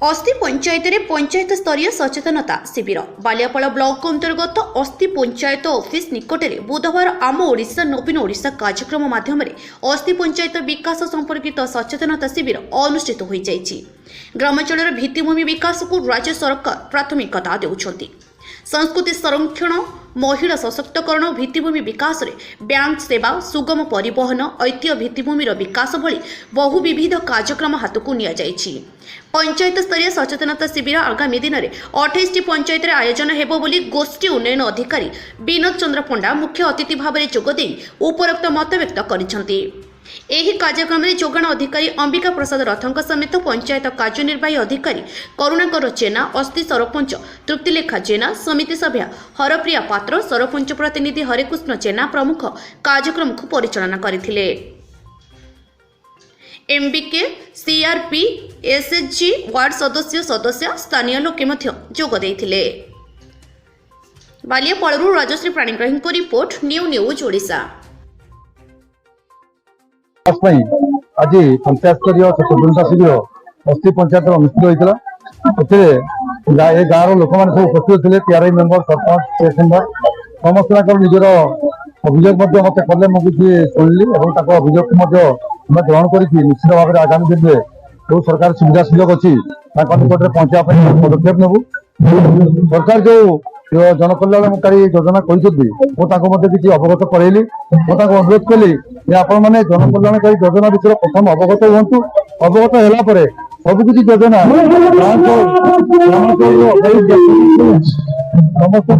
अस्थि पंचायत रे पंचायत स्तरीय सचेतनता शिविर बालियापाल ब्लॉक अंतर्गत अस्थि पंचायत ऑफिस निकट में बुधवार आम ओडिशा नवीन ओडिशा कार्यक्रम माध्यम अस्थि पंचायत विकास संपर्कित सचेतनता शिविर अनुष्ठित हो जाइछि। ग्रामांचल भित्तिभूमि विकास को राज्य सरकार प्राथमिकता देउछंती। संस्कृति संरक्षण, महिला सशक्तिकरण, भित्तिभूमि विकास रे बैंक सेवा, सुगम परिवहन, ऐतिह्य भित्तिभूमिर विकास भली बहु विविध कार्यक्रम हाथ को निया जाइछि। पंचायत स्तरीय सचेतनता शिविर आगामी दिन में 28 पंचायत रे आयोजन हेबो बोली गोष्ठी उन्नयन अधिकारी विनोद चंद्र पंडा मुख्य अतिथि भाव में जोगदे उपरोक्त मत व्यक्त करिसेंती। एही कार्यक्रम में जोगाण अधिकारी अंबिका प्रसाद रथों समेत पंचायत कार्यनिर्वाही अधिकारी करुणाकर जेना, अस्थि सरपंच तृप्तिलेखा जेना, समिति सभ्या हरप्रिया पात्र, सरपंच प्रतिनिधि हरेकृष्ण जेना प्रमुख कार्यक्रम को परिचालना करथिले। एमबीके, सीआरपी, एसएचजी वार्ड सदस्य स्थानीय लोके मध्य जोग देथिले। बालियापालरू राजश्री प्राणीग्राही को रिपोर्ट, न्यूज ओडिशा। आज पंचायत स्तरीय सचेतनता शिविर अस्थि पंचायत अनुष्ठित होता है। गाँव लोक मैंने सब उपस्थित थे, पीआरआई मेंबर, सरपंच, तहसीलदार समस्त निजर अभियोग मत कले मुझे शुणिली और अभियोग ग्रहण कर निश्चित भाव में आगामी दिन में जो सरकार सुविधा सुजोग अच्छी निकट में पहुंचा पदक्षेप नेबू। सरकार जो जनकल्याणकारी योजना कहते किसी अवगत करैली, अनुरोध कली आपण मैंने जनकल्याणकारी योजना विषय प्रथम अवगत हूँ। अवगत है सबकि योजना समस्त